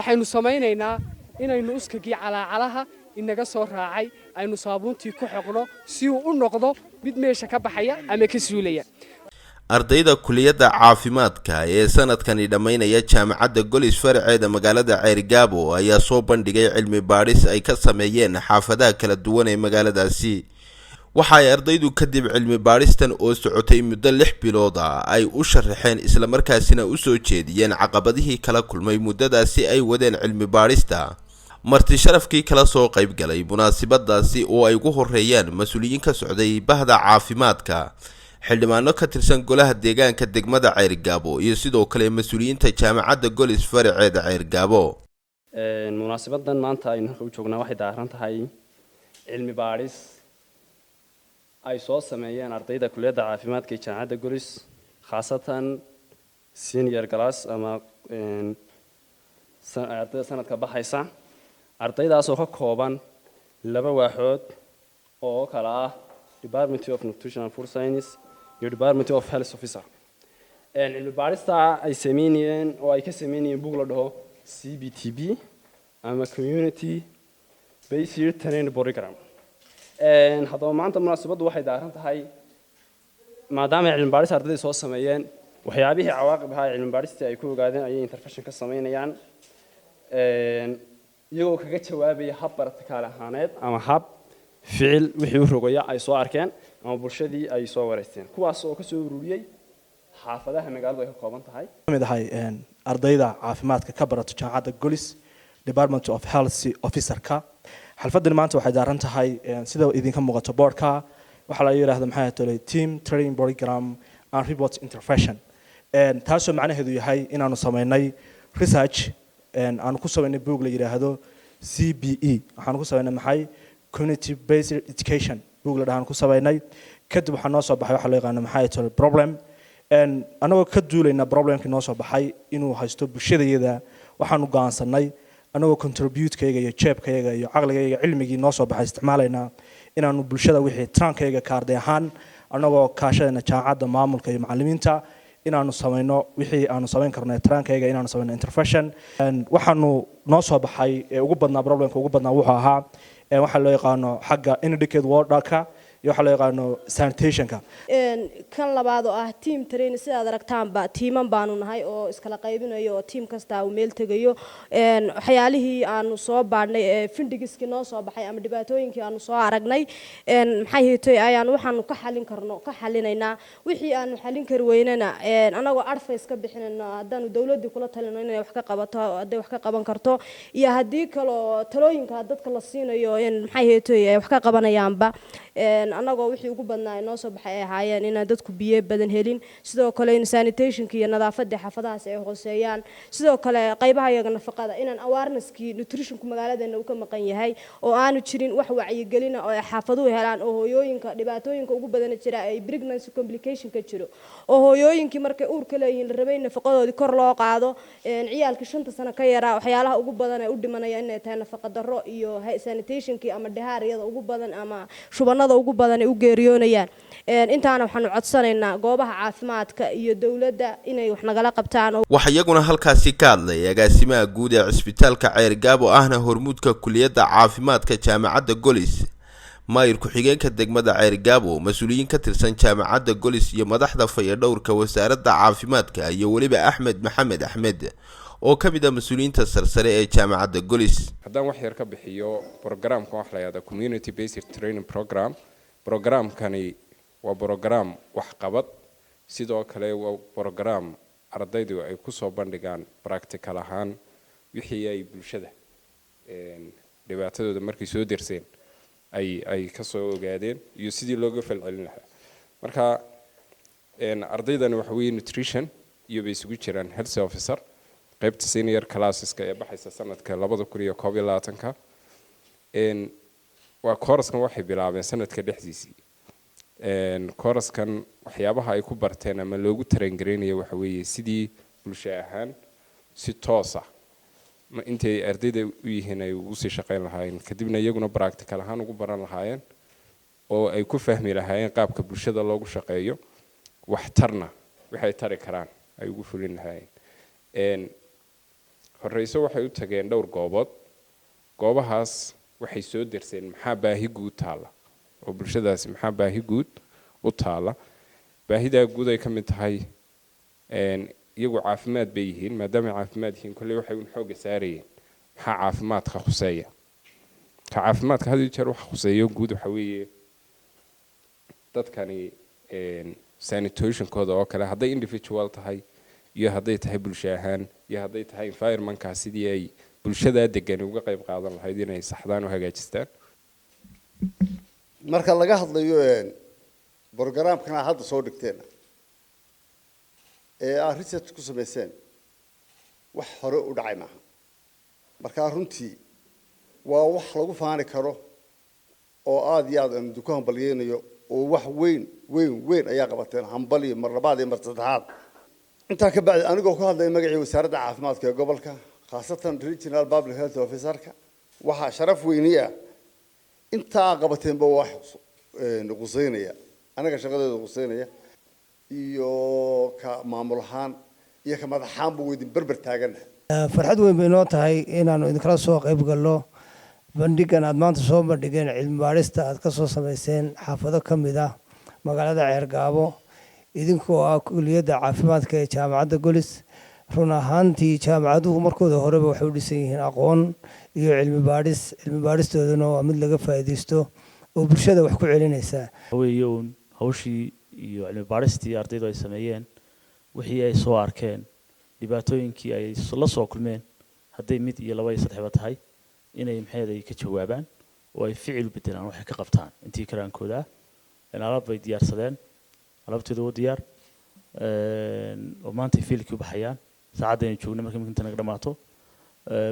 waxaynu samaynaynaa inaynu uskagii calaacalaha inaga soo raacay aynu saabuuntii ku xoqno si uu u noqdo mid meesha ka baxaya ama ka suulaya. ardayda kuliyadda caafimaadka ee sanadkani dhammaynaya jaamacadda Golis faraceeda magaalada Ceergaabo ayaa soo bandhigay cilmi baadhis ay ka sameeyeen xaafadaha kala duwan ee magaaladaasi. waxa ay ardaydu kadib cilmi baadhistan oo socotay muddo 6 bilood ay u sharaxeen isla markaasina u soo jeediyeen caqabadihii kala kulmay muddadaasi ay wadeen cilmi baadhista. marti sharafkii kala soo qayb galay munaasabadaasi oo ay ugu horeeyaan mas'uuliyiin ka socday bahda caafimaadka, xildhibaano ka tirsan golaha deegaanka degmada Ceergaabo iyo sidoo kale mas'uuliyiinta jaamacadda Golis faraceeda Ceergaabo. munaasabadan maanta aynu u joognaa waxay daaran tahay cilmi baadhis ay soo sameeyeen ardayda kuliyadda caafimaadka ee jaamacadda Golis, khaasatan senior class ama ardayda sanadka baxaysa. ardaydaas oo ka kooban 2 waaxood oo kala ah Department of Nutrition and Food Science iyo Department of Health Officer. cilmi baadhista ay sameeyeen oo ay ka sameeyeen buug la dhaho CBTP ama Community Based Training Program. haddaba maanta munaasabadu waxay daaran tahay maadaama cilmi baadhis ardayda soo sameeyeen waxyaabihii cawaaqib ahaa cilmi baadhista ay ku ogaadeen ayay intervention ka sameynayaan iyagoo kaga jawaabaya hab bartikaal ahaaneed ama hab ficil wixii u rogaya ay soo arkeen ama bulshadii ay soo wareysteen, kuwaas oo ka soo ururiyay xaafadaha magaaladu ay ka kooban tahay. mid ahay ardayda caafimaadka ka barata jaamacadda Golis Department of Health Officer-ka. xalfadan maanta waxay daaran tahay sida idinka muuqato boardka waxa la yiraahdo maxay tahay team training program and report intervention. taasoo macnaheedu yahay inaanu sameynay research aanu ku sameynay book la yiraahdo CBE. waxaanu ku sameynay maxay community based education book la dhahan ku sameynay. kadib waxa noo soo baxay waxa la yiraahdo maxay tahay problem anagoo ka duulayna problemkii noo soo baxay inuu haysto bulshadayada. waxaanu go'aansanay anagoo contribute-kayga iyo jeebkayga iyo caqligayga cilmigii noo soo baxay isticmaalayna inaanu bulshada wixii trankayga ka arday ahaan anagoo kaashadayna jaamacadda maamulka iyo macallimiinta inaanu sameyno wixii aanu sameyn karno trankayga inaanu sameyno intervention. waxaanu noo soo baxay ugu badnaa problemka ugu badnaa wuxuu ahaa waxa loo yaqaano xagga inadequate water iyo waxa loo yaqaano sanitation-ka. kan labaad oo ah team training sida aad aragtaanba tiiman baanu nahay oo iskala qaybinayo oo team kasta uu meel tagayo. waxyaalihii aanu soo baadhnay findigiskii noo soo baxay ama dhibaatooyinkii aanu soo aragnay maxay heetay ayaan waxaanu ka xalinaynaa wixii aanu xalin kari weynana anagoo advice ka bixinayno haddaanu dawladda kula talino inay wax ka qabato haday wax ka qaban karto iyo haddii kale talooyinka dadka la siinayo maxay heetay wax ka qabanayaanba. anagoo wixii ugu badnaa noo soo baxay ay ahaayeen in dadku biyo badan helin, sidoo kale in sanitation-ka iyo nadaafadda xaafadahaas ay hooseeyaan, sidoo kale qaybaha iyaga nafaqada inaan awareness-kii nutrition-ku magaaladeena uu ka maqan yahay oo aanu jirin wax wacyigelin oo ay xaafaduhu helaan oo hooyooyinka dhibaatooyinka ugu badan jira ay pregnancy complication ka jiro oo hooyooyinkii markay uurka leeyihiin la rabay nafaqadoodii kor loo qaado ciyaalka 5 sano ka yara waxyaalaha ugu badan ay u dhimanayaan inay tahay nafaqa darro iyo sanitation-kii ama dhihaariyada ugu badan ama shubanada ugu badan ay u geeriyoonayaan. intaana waxaanu codsanaynaa goobaha caafimaadka iyo dawladda inay wax nagala qabtaan. waxa iyaguna halkaasi ka hadlay agaasimaha guud ee cisbitaalka Ceergaabo ahna hormuudka kuliyadda caafimaadka jaamacadda Golis, maayir ku-xigeenka degmada Ceergaabo, mas'uuliyiin ka tirsan jaamacadda Golis iyo madaxda fayadhowrka wasaaradda caafimaadka iyo waliba Axmed Maxamed Axmed oo ka mid ah mas'uuliyiinta sarsare ee jaamacadda Golis. haddaan wax yar ka bixiyo programka wax la yiraahdo Community Based Training Program. programkani waa program wax qabad, sidoo kale waa program ardaydu ay ku soo bandhigaan practical ahaan wixii ay bulshada dhibaatadooda markay soo dirseen ay ka soo ogaadeen iyo sidii looga falcelin lahaa. marka ardaydani waxa weeye nutrition iyo bay isugu jiraan health officer qaybta senior classes-ka ee baxaysa sanadka 2021. waa course-kan waxay bilaabeen sanadka dhexdiisii. course-kan waxyaabaha ay ku barteen ama loogu tarangareynaya waxa weeye sidii bulsho ahaan si toos ah intay ardayda u yihiin ay ugu sii shaqeyn lahaayeen, kadibna iyaguna practical ahaan ugu baran lahaayeen oo ay ku fahmi lahaayeen qaabka bulshada loogu shaqeeyo, waxtarna waxay tari karaan ay ugu fulin lahaayeen. horeyso waxay u tageen dhowr goobood goobahaas waxay soo derseen maxaa baahi guud taala oo bulshadaasi maxaa baahi guud u taala baahidaa guud ay ka mid tahay iyagu caafimaad bay yihiin maadaama caafimaad yihiin kolley waxay un xooga saarayeen maxaa caafimaadka khuseeya ka caafimaadka had iyo jeer waxa khuseeyo guud waxa weeye dadkani sanitationkooda oo kale hadday individual tahay iyo hadday tahay bulsho ahaan iyo hadday tahay environmentka sidii ay bulshada degan uga qayb qaadan lahayd inay saxdaan oo hagaajistaan marka laga hadlayo programkana hadda soo dhigteen research ku sameyseen wax hore u dhacay maaha marka runtii waa wax lagu faani karo oo aad iyo aad aan dukaan balyeeyo oo wax weyn ayaa qabateen hambali mar labaad iyo mar saddexaad inta ka bacdi anigoo ku hadlay magacii wasaaradda caafimaadka ee gobolka khaasatan regional public health officer-ka waxa sharaf weyniya inta qabateen ba wax quseynaya anaga shaqadeedu quseynaya iyo ka maamul ahaan iyo ka madaxaan buu idin berber taagan farxad weyn bay noo tahay inaanu idinkala soo qayb galno bandhigan aad maanta soo bandhigeen cilmi baarista aad ka soo samayseen xaafado ka mid ah magaalada Ceergaabo idinkoo ah kulliyadda caafimaadka ee jaamacadda Golis run ahaantii jaamacaduhu markooda horeba waxay u dhisan yihiin aqoon iyo cilmi baaristoodana waa mid laga faa'iideysto oo bulshada wax ku celinaysa weeyoon hawshii iyo cilmi baaristii ardaydu ay sameeyeen wixii ay soo arkeen dhibaatooyinkii ay la soo kulmeen hadday mid iyo laba iyo saddexba tahay inay maxay ka jawaabaan oo ay ficil u bedelaan waxay ka qabtaan intii karaankooda alaab bay diyaarsadeen alaabtooda waa diyaar oo maanta fiilkii u baxayaan saacadda ay joogno markii inta naga dhamaato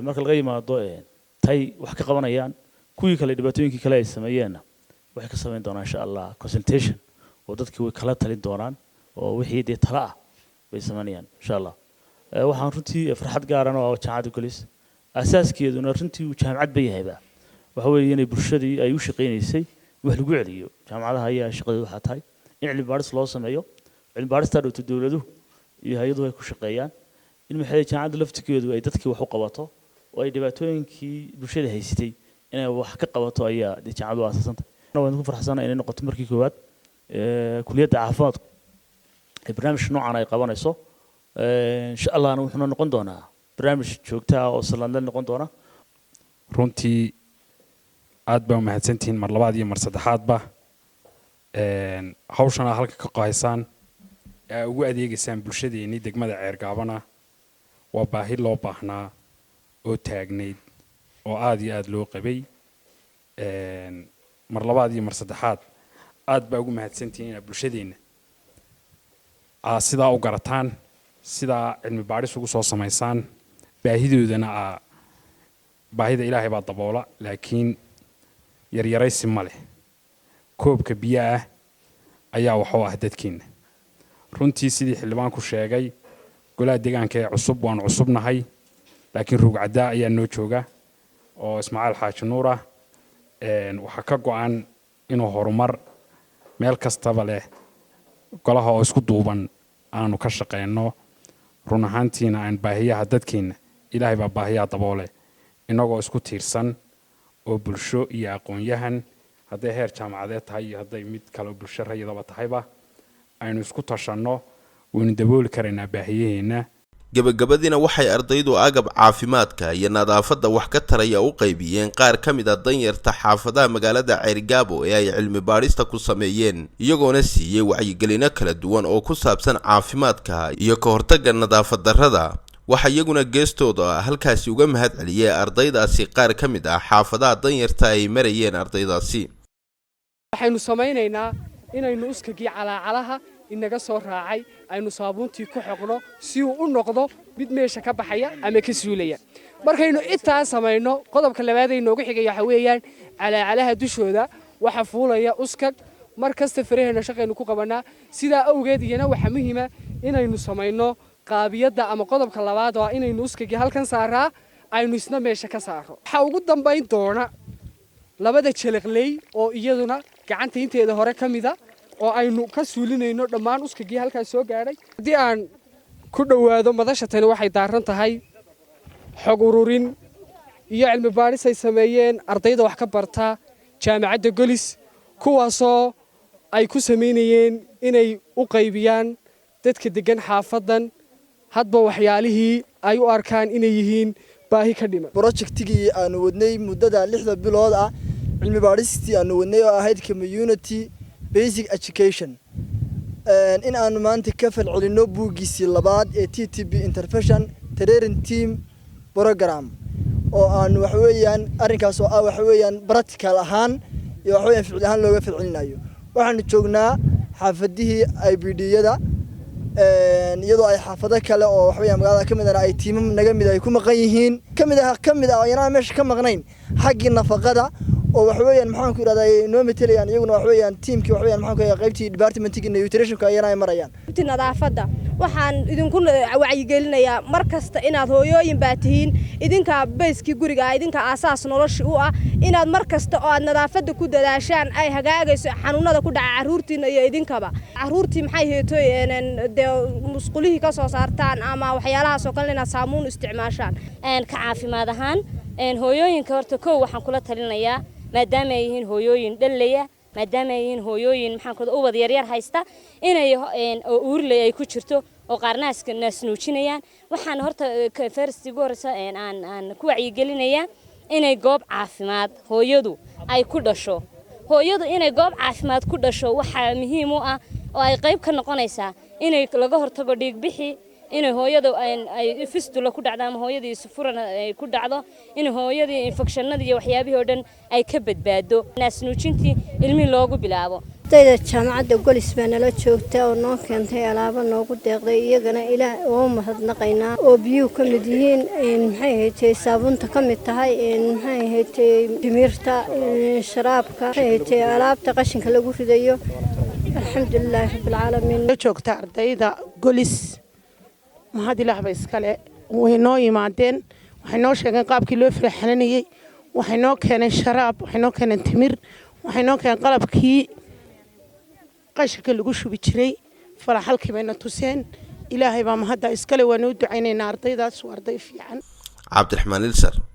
marka laga yimaado tay wax ka qabanayaan kuwii kale dhibaatooyinkii kale ay sameeyeen waxay ka sameyn doonaan insha Allah consultation oo dadkii way kala talin doonaan oo wixii dee tala ah bay sameeyaan insha Allah waxaan runtii farxad gaar ah oo jaamacadda Golis asaaskeeduna runtii uu jaamacad bay yahayba waxa weeye inay bulshadii ay u shaqeynaysay wax lagu celiyo jaamacadaha ayaa shaqadeedu waxa tahay in cilmi baaris loo sameeyo cilmi baarista dhowto dawladuhu iyo hay'aduhu ay ku shaqeeyaan in maxay jaamacadda laftigeedu ay dadkii wax u qabato oo ay dhibaatooyinkii bulshada haysatay inay wax ka qabato ayaa jaamacaddu aasaasantahay waan ku faraxsanahay inay noqoto markii koowaad kulliyadda caafimaadka ee barnaamij noocan ay qabanayso insha Allah wuxuu noqon doonaa barnaamij joogto ah oo salaadle noqon doona runtii aad baa mahadsantihiin mar labaad iyo mar saddexaadba hawshana halka ka qaysaan ee ugu adeegaysaan bulshadeennii degmada Ceergaabana waa baahi loo baahnaa oo taagneyd oo aad iyo aad loo qabay mar labaad iyo mar saddexaad aad baa ugu mahadsantihiin inaad bulshadeenna sidaa u garataan sidaa cilmi baaris ugu soo samaysaan baahidoodana baahida ilaahay baa daboola laakiin yaryaraysi ma leh koobka biyaha ayaa waxoo ah dadkeena runtii sidii xildhibaanku sheegay golaha deegaanka ee cusub waan cusubnahay laakiin rugcada ayaa noo jooga oo Ismaaciil Xaaji Nuur ah waxa ka go'an inuu horumar meel kastaba leh golaha oo isku duuban aanu ka shaqeyno run ahaantiina aan baahiyaha dadkeena ilaahay baa baahiyaha daboole inagoo isku tiirsan oo bulsho iyo aqoon-yahan hadday heer jaamacadeed tahay iyo hadday mid kale bulsho rayidaba tahayba aynu isku tashanno waynu dabooli karaynaa baahiyaheena gabagabadiina waxay ardaydu agab caafimaadka iyo nadaafadda wax ka taraya u qaybiyeen qaar ka mid ah danyarta xaafadaha magaalada Ceergaabo ee ay cilmi baarista ku sameeyeen iyagoona siiyay wacyigelino kala duwan oo ku saabsan caafimaadka iyo ka hortagga nadaafad darrada waxa iyaguna geestooda halkaasi uga mahad celiyay ardaydaasi qaar ka mid ah xaafadaha danyarta ay marayeen ardaydaasi waxaynu samaynaynaa inaynu uskagii calaacalaha inaga soo raacay aynu saabuuntii ku xoqno si uu u noqdo mid meesha ka baxaya ama ka suulaya markaynu intaa samayno qodobka labaad ee noogu xigay waxa weeyaan calaacalaha dushooda waxa fuulaya uskag mar kasta faraheena shaqaynu ku qabanaa sidaa awgeed iyana waxa muhiim ah inaynu samayno qaabiyada ama qodobka labaad oo inaynu uskagii halkan saaraa aynu isna meesha ka saaro waxa ugu dambayn doona labada jiliqley oo iyaduna gacanta inteeda hore ka mid ah oo aynu ka suulinayno dhammaan uskagii halkaas soo gaaray haddii aan ku dhowaado madasha tani waxay daaran tahay xog ururin iyo cilmi baadhis ay sameeyeen ardayda wax ka barta jaamacadda Golis kuwaasoo ay ku sameynayeen inay u qaybiyaan dadka degan xaafadan hadba waxyaalihii ay u arkaan inay yihiin baahi ka dhiman projectigii aanu wadnay muddada 6 bilood ah cilmi baadhistii aanu wadnay oo ahayd community basic education in aanu maanta ka falcelino buugiisii labaad ee TTB intervention training team program oo aanu wax weeyaan arrinkaas oo wax weeyaan practical ahaan iyo wax weeyaan ficil ahaan looga falcelinayo waxaanu joognaa xaafadihii IBD-yada iyadoo ay xaafado kale oo wax weeyaan magaalada kamid ah ay tiimam naga mid ay ku maqan yihiin kamid ah ayaan meesha ka maqnayn xaqii nafaqada oo wax weeyaan maxaan ku iraahday noo metelayaan iyaguna wax weeyaan teamkii wax weeyaan maxaan ku qaybtii departmentkii nutritionka ayana ay marayaan nadaafada waxaan idinku wacyigelinayaa mar kasta inaad hooyooyin baa tihiin idinka bayskii guriga idinka aasaas nolosha u ah inaad mar kasta oo aad nadaafada ku dadaashaan ay hagaagayso xanuunada ku dhaca caruurtiina iyo idinkaba caruurtii maxay heetooyeen musqulihii ka soo saartaan ama waxyaalahaas oo kale inaad saamuun isticmaashaan ka caafimaad ahaan hooyooyinka horta kow waxaan kula talinayaa maadaama ay yihiin hooyooyin dhalaya maadaama ay yihiin hooyooyin maxaan ku ubad yar yar haysta inay uurley ay ku jirto oo qaarnaaska naas nuujinayaan waxaan horta first ugu horeysa aan ku wacyigelinayaa inay goob caafimaad hooyadu ay ku dhasho hooyadu inay goob caafimaad ku dhasho waxa muhiim u ah oo ay qayb ka noqonaysaa inay laga hortago dhiig bixi inay hooyadu ay fistula ku dhacdo ama hooyadii sufurana ay ku dhacdo in hooyadii infectionada iyo waxyaabihii oo dhan ay ka badbaado naas nuujintii ilmi loogu bilaabo ardayda jaamacadda Golis baa nala joogta oo noo keentay alaabo noogu deeqday iyagana ilaah oo mahadnaqaynaa oo biyo ka mid yihiin maxay ahayd saabuunta ka mid tahay maxay ahayd timirta sharaabka maxay ahayd alaabta qashinka lagu ridayo alxamdulilaahi rabbil caalamiin joogta ardayda Golis mahad ilaah ba iskale way noo yimaadeen waxay noo sheegeen qaabkii loo firxananayay waxay noo keeneen sharaab waxay noo keeneen timir waxay noo keeneen qalabkii qashinka lagu shubi jiray faraxalkii bayna tuseen ilaahay baa mahadda iskale waan u ducaynaynaa ardaydaas waa arday fiican Cabdiraxmaan Ilsar